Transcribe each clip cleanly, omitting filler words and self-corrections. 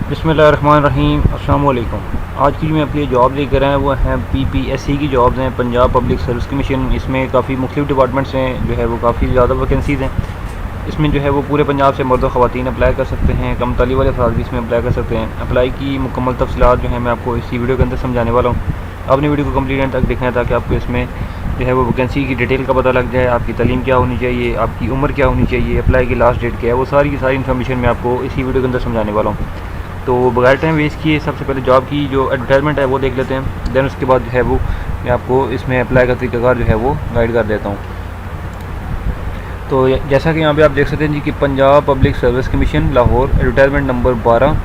बिस्मिल्लाहिर्रहमानिर्रहीम। अस्सलाम वालेकुम। आज की जो मैं अपनी जॉब लेकर आया वो हैं पीपीएससी की जॉब्स हैं, पंजाब पब्लिक सर्विस कमीशन। इसमें काफ़ी मुख्तलिफ डिपार्टमेंट्स हैं, जो है वो काफ़ी ज़्यादा वैकेंसीज़ हैं। इसमें जो है वो पूरे पंजाब से मर्द और ख़वातीन अप्लाई कर सकते हैं। कम ताली वाले अफराद भी इसमें अप्लाई कर सकते हैं। अप्लाई की मुकम्मल तफसीलात जो है मैं आपको इसी वीडियो के अंदर समझाने वाला हूँ। आपने वीडियो को कंप्लीट एंड तक देखना है ताकि आपको इसमें जो है वो वैकेंसी की डिटेल का पता लग जाए, आपकी तालीम क्या होनी चाहिए, आपकी उम्र क्या होनी चाहिए, अप्लाई की लास्ट डेट क्या है, वो सारी की सारी इन्फॉर्मेशन मैं आपको इसी वीडियो के अंदर समझाने वाला हूँ। तो बगैर टाइम वेस्ट किए सबसे पहले जॉब की जो एडवर्टाइजमेंट है वो देख लेते हैं। देन उसके बाद जो है वो मैं आपको इसमें अप्लाई का तरीक़ाकार जो है वो गाइड कर देता हूँ। तो जैसा कि यहाँ पे आप देख सकते हैं जी कि Punjab public service commission Lahore, advertisement number 12।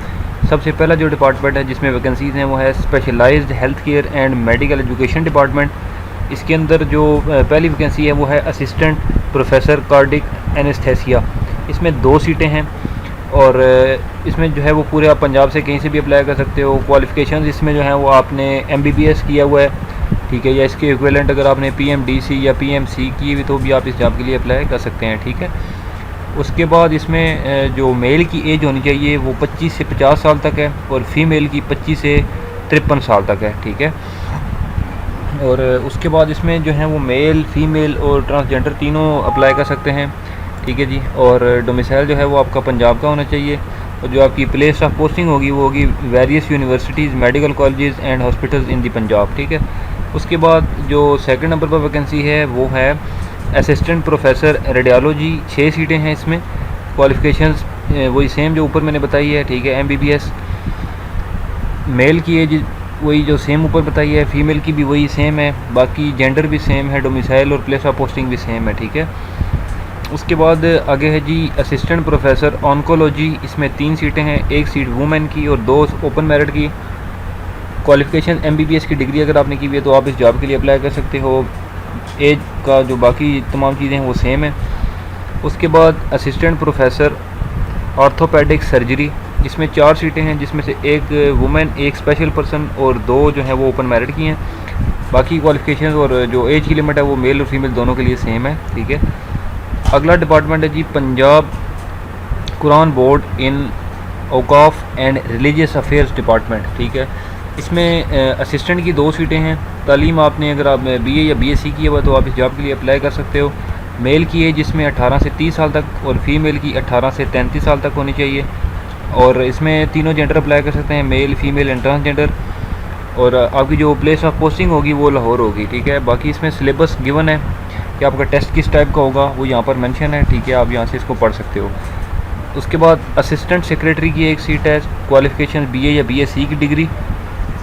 सबसे पहला जो डिपार्टमेंट है जिसमें वैकेंसीज़ हैं वो है specialised health care and medical education department. इसके अंदर जो पहली वैकेंसी है वो है असिस्टेंट प्रोफेसर कार्डिक एनेस्थेसिया। इसमें 2 सीटें हैं और इसमें जो है वो पूरे आप पंजाब से कहीं से भी अप्लाई कर सकते हो। क्वालिफ़िकेशंस इसमें जो है वो आपने एमबीबीएस किया हुआ है, ठीक है, या इसके इक्विवेलेंट अगर आपने पीएमडीसी या पीएमसी की हुई तो भी आप इस जॉब के लिए अप्लाई कर सकते हैं, ठीक है। उसके बाद इसमें जो मेल की एज होनी चाहिए वो 25 से 50 साल तक है और फीमेल की 25 से 53 साल तक है, ठीक है। और उसके बाद इसमें जो है वो मेल, फीमेल और ट्रांसजेंडर तीनों अप्लाई कर सकते हैं, ठीक है जी। और डोमिसाइल जो है वो आपका पंजाब का होना चाहिए और जो आपकी प्लेस ऑफ पोस्टिंग होगी वो होगी various universities, medical colleges and hospitals in the Punjab, ठीक है। उसके बाद जो सेकंड नंबर पर वैकेंसी है वो है असिस्टेंट प्रोफेसर रेडियोलॉजी। 6 सीटें हैं इसमें। क्वालिफ़िकेशंस वही सेम जो ऊपर मैंने बताई है, ठीक है, एमबीबीएस। मेल की एज वही जो सेम ऊपर बताई है, फीमेल की भी वही सेम है, बाकी जेंडर भी सेम है, डोमिसाइल और प्लेस ऑफ पोस्टिंग भी सेम है, ठीक है। उसके बाद आगे है जी असिस्टेंट प्रोफेसर ऑन्कोलॉजी। इसमें 3 सीटें हैं, 1 सीट वुमेन की और 2 ओपन मेरिट की। क्वालिफ़िकेशन एमबीबीएस की डिग्री अगर आपने की हुई है तो आप इस जॉब के लिए अप्लाई कर सकते हो। एज का जो बाकी तमाम चीज़ें हैं वो सेम है। उसके बाद असिस्टेंट प्रोफेसर ऑर्थोपेडिक सर्जरी। इसमें 4 सीटें हैं जिसमें से 1 वुमेन, 1 स्पेशल पर्सन और 2 जो हैं वो ओपन मेरिट की हैं। बाकी क्वालिफ़िकेशन और जो एज की लिमिट है वो मेल और फीमेल दोनों के लिए सेम है, ठीक है। अगला डिपार्टमेंट है जी पंजाब कुरान बोर्ड इन औकाफ एंड रिलीजियस अफेयर्स डिपार्टमेंट, ठीक है। इसमें असिस्टेंट की 2 सीटें हैं। तालीम आपने अगर आप बीए या बीएससी की हुआ तो आप इस जॉब के लिए अप्लाई कर सकते हो। मेल की एज इसमें 18 से 30 साल तक और फीमेल की 18 से 33 साल तक होनी चाहिए। और इसमें तीनों जेंडर अप्लाई कर सकते हैं, मेल, फीमेल एंड ट्रांसजेंडर। और आपकी जो प्लेस ऑफ पोस्टिंग होगी वो लाहौर होगी, ठीक है। बाकी इसमें सिलेबस गिवन है कि आपका टेस्ट किस टाइप का होगा वो यहाँ पर मेंशन है, ठीक है, आप यहाँ से इसको पढ़ सकते हो। उसके बाद असिस्टेंट सेक्रेटरी की 1 सीट है। क्वालिफ़िकेशन बीए या बीएससी की डिग्री।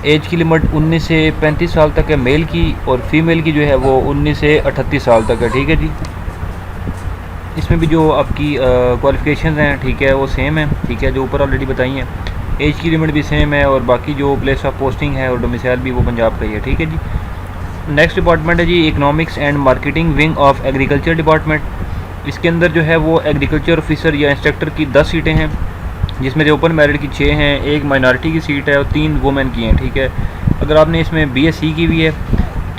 एज की लिमिट 19 से 35 साल तक है मेल की और फीमेल की जो है वो 19 से 38 साल तक है, ठीक है जी। इसमें भी जो आपकी क्वालिफ़िकेशन हैं, ठीक है, वो सेम है, ठीक है, जो ऊपर ऑलरेडी बताई हैं। एज की लिमिट भी सेम है और बाकी जो प्लेस ऑफ पोस्टिंग है और डोमिसाइल भी वो पंजाब का ही है, ठीक है जी। नेक्स्ट डिपार्टमेंट है जी economics and marketing wing of agriculture department. इसके अंदर जो है वो एग्रीकल्चर ऑफिसर या इंस्ट्रक्टर की 10 सीटें हैं जिसमें से ओपन मेरिट की 6 हैं, 1 माइनॉरिटी की सीट है और 3 वुमेन की हैं, ठीक है। अगर आपने इसमें बीएससी की भी है,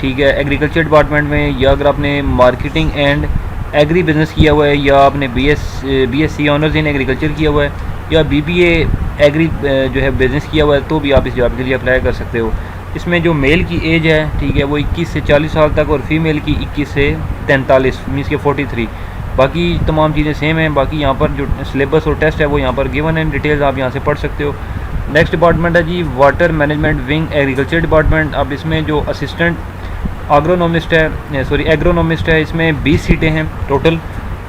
ठीक है, एग्रीकल्चर डिपार्टमेंट में, या अगर आपने मार्केटिंग एंड एग्री बिज़नेस किया हुआ है, या आपने बीएससी ऑनर्स इन एग्रीकल्चर किया हुआ है, या बीबीए एग्री जो है बिज़नेस किया हुआ है तो भी आप इस जॉब के लिए अप्लाई कर सकते हो। इसमें जो मेल की एज है, ठीक है, वो 21 से 40 साल तक और फीमेल की 21 से 43 मीन्स के 43। बाकी तमाम चीज़ें सेम हैं। बाकी यहाँ पर जो सिलेबस और टेस्ट है वो यहाँ पर गिवन है, डिटेल्स आप यहाँ से पढ़ सकते हो। नेक्स्ट डिपार्टमेंट है जी water management wing agriculture department. अब इसमें जो असिस्टेंट एग्रोनॉमिस्ट है, इसमें 20 सीटें हैं टोटल।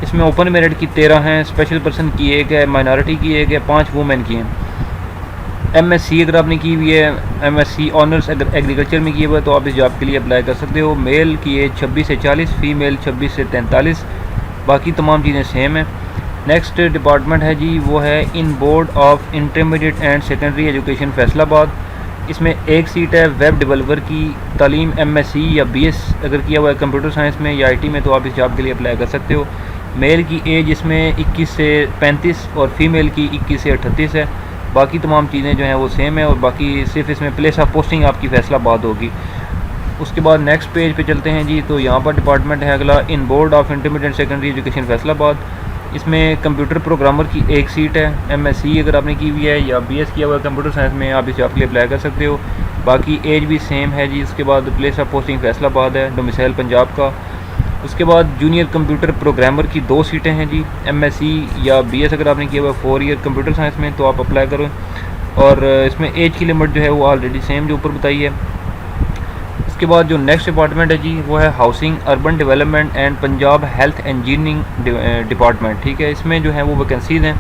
इसमें ओपन मेरिट की 13 हैं, स्पेशल पर्सन की 1 है, माइनॉरिटी की 1 है, 5 वुमेन की हैं। एमएससी अगर आपने की हुई है, एमएससी ऑनर्स अगर एग्रीकल्चर में किया हुआ है तो आप इस जॉब के लिए अप्लाई कर सकते हो। मेल की एज 26 से 40, फीमेल 26 से 43। बाकी तमाम चीज़ें सेम हैं। नेक्स्ट डिपार्टमेंट है जी वो है इन board of intermediate and secondary education Faisalabad. इसमें 1 सीट है वेब डेवलपर की। तालीम एमएससी या बीएस अगर किया हुआ है कंप्यूटर साइंस में या आईटी में तो आप इस जॉब के लिए अप्लाई कर सकते हो। मेल की एज इसमें 21 से 35 और फीमेल की 21 से 38 है। बाकी तमाम चीज़ें जो हैं वो सेम है और बाकी सिर्फ इसमें प्लेस ऑफ पोस्टिंग आपकी फैसलाबाद होगी। उसके बाद नेक्स्ट पेज पे चलते हैं जी। तो यहाँ पर डिपार्टमेंट है अगला इन board of intermediate secondary education Faisalabad. इसमें कंप्यूटर प्रोग्रामर की एक सीट है। MSc अगर आपने की हुई है या BS किया हुआ है कंप्यूटर साइंस में, आप इसे आपके लिए अप्लाई कर सकते हो। बाकी एज भी सेम है जी। उसके बाद प्लेस ऑफ पोस्टिंग फैसलाबाद है, डोमिसाइल पंजाब का। उसके बाद जूनियर कंप्यूटर प्रोग्रामर की 2 सीटें हैं जी। MSc या BS अगर आपने किया हुआ है 4 ईयर कंप्यूटर साइंस में तो आप अप्लाई करो। और इसमें एज की लिमिट जो है वो ऑलरेडी सेम जो ऊपर बताई है। उसके बाद जो नेक्स्ट डिपार्टमेंट है जी वो है housing urban development and Punjab health engineering department, ठीक है। इसमें जो है वो वैकेंसीज़ हैं।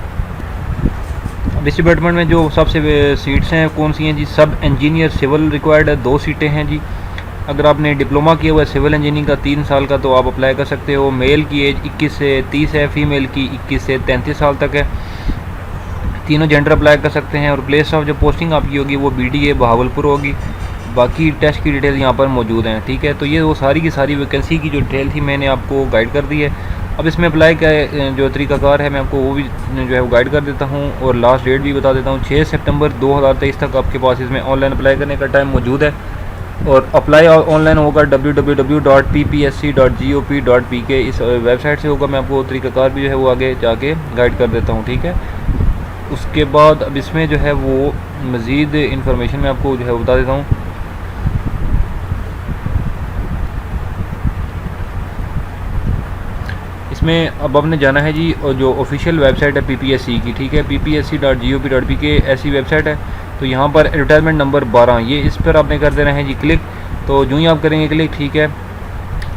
अब इस डिपार्टमेंट में जो सबसे सीट्स हैं कौन सी हैं जी, सब इंजीनियर सिविल रिक्वायर्ड है, 2 सीटें हैं जी। अगर आपने डिप्लोमा किया हुआ है सिविल इंजीनियरिंग का 3 साल का तो आप अप्लाई कर सकते हो। मेल की एज 21 से 30 है, फीमेल की 21 से 33 साल तक है। तीनों जेंडर अप्लाई कर सकते हैं। और प्लेस ऑफ जो पोस्टिंग आपकी होगी वो BDA बहावलपुर होगी। बाकी टेस्ट की डिटेल यहाँ पर मौजूद हैं, ठीक है। तो ये वो सारी की सारी वैकेंसी की जो डिटेल थी मैंने आपको गाइड कर दी है। अब इसमें अप्लाई का जो तरीकाकार है मैं आपको वो भी जो है वो गाइड कर देता हूँ और लास्ट डेट भी बता देता हूँ। 6 सितंबर 2023 तक आपके पास इसमें ऑनलाइन अप्लाई करने का टाइम मौजूद है। और अप्लाई ऑनलाइन होगा www.ppsc.gop.pk इस वेबसाइट से होगा। मैं आपको तरीकाकार भी जो है वो आगे जाके गाइड कर देता हूँ, ठीक है। उसके बाद अब इसमें जो है वो मज़ीद इन्फॉर्मेशन मैं आपको जो है बता देता हूँ। इसमें अब आपने जाना है जी और जो ऑफिशियल वेबसाइट है PPSC की, ठीक है, ppsc.gop.pk ऐसी वेबसाइट है। तो यहाँ पर एडवर्टाइजमेंट नंबर 12 ये इस पर आपने कर देना है जी क्लिक। तो जो ही आप करेंगे क्लिक, ठीक है,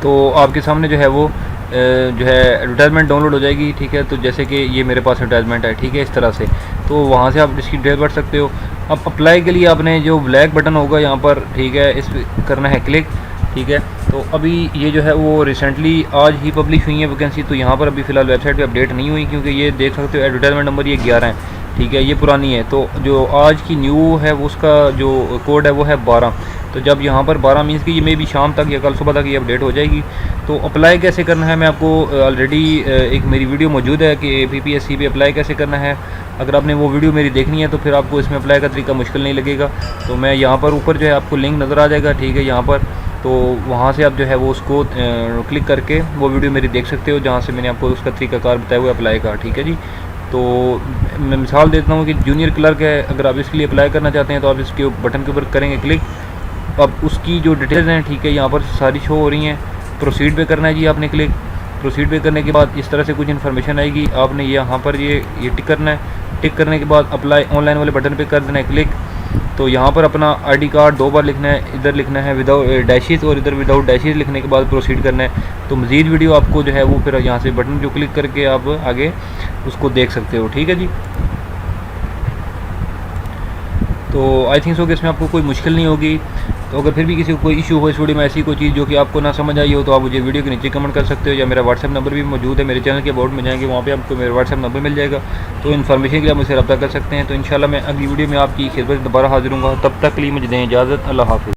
तो आपके सामने जो है वो जो है एडवर्टाइजमेंट डाउनलोड हो जाएगी, ठीक है। तो जैसे कि ये मेरे पास एडवर्टाइजमेंट है, ठीक है, इस तरह से। तो वहाँ से आप इसकी डिटेल भर सकते हो। अब अप्लाई के लिए आपने जो ब्लैक बटन होगा यहाँ पर, ठीक है, इस पर करना है क्लिक, ठीक है। तो अभी ये जो है वो रिसेंटली आज ही पब्लिश हुई है वैकेंसी। तो यहाँ पर अभी फ़िलहाल वेबसाइट पे अपडेट नहीं हुई क्योंकि ये देख सकते हो एडवर्टाइजमेंट नंबर ये 11 है, ठीक है, ये पुरानी है। तो जो आज की न्यू है वो उसका जो कोड है वो है 12। तो जब यहाँ पर 12 मीन्स कि ये मे भी शाम तक या कल सुबह तक ये अपडेट हो जाएगी। तो अप्लाई कैसे करना है मैं आपको ऑलरेडी एक मेरी वीडियो मौजूद है कि PPSC पे अप्लाई कैसे करना है। अगर आपने वो वीडियो मेरी देखनी है तो फिर आपको इसमें अप्लाई का तरीका मुश्किल नहीं लगेगा। तो मैं यहाँ पर ऊपर जो है आपको लिंक नज़र आ जाएगा, ठीक है, यहाँ पर। तो वहाँ से आप जो है वो उसको क्लिक करके वो वीडियो मेरी देख सकते हो जहाँ से मैंने आपको उसका तरीकाकार बताया हुआ अप्लाई का, ठीक है जी। तो मैं मिसाल देता हूँ कि जूनियर क्लर्क है, अगर आप इसके लिए अप्लाई करना चाहते हैं तो आप इसके बटन के ऊपर करेंगे क्लिक। अब उसकी जो डिटेल्स हैं, ठीक है, यहाँ पर सारी शो हो रही हैं। प्रोसीड पे करना है जी आपने क्लिक। प्रोसीड पे करने के बाद इस तरह से कुछ इन्फॉर्मेशन आएगी। आपने यहाँ पर ये टिक करना है। टिक करने के बाद अप्लाई ऑनलाइन वाले बटन पे कर देना है क्लिक। तो यहाँ पर अपना ID कार्ड 2 बार लिखना है, इधर लिखना है विदाउट डैशेस और इधर विदाउट डैशेस लिखने के बाद प्रोसीड करना है। तो मज़ीद वीडियो आपको जो है वो फिर यहाँ से बटन जो क्लिक करके आप आगे उसको देख सकते हो, ठीक है जी। तो आई थिंक सो कि इसमें आपको कोई मुश्किल नहीं होगी। तो अगर फिर भी किसी को कोई इशू हो इस वीडियो में, ऐसी कोई चीज़ जो कि आपको ना समझ आई हो, तो आप मुझे वीडियो के नीचे कमेंट कर सकते हो या मेरा व्हाट्सएप नंबर भी मौजूद है। मेरे चैनल के अबाउट में जाएंगे, वहाँ पे आपको मेरा व्हाट्सएप नंबर मिल जाएगा। तो इन्फॉर्मेशन के लिए आप मुझसे रब्ता कर सकते हैं। तो इंशाल्लाह मैं अगली वीडियो में आपकी खिदमत दोबारा हाजिर हूँगा। तब तक के लिए मुझे दें इजाज़त। अल्लाह हाफ़िज़।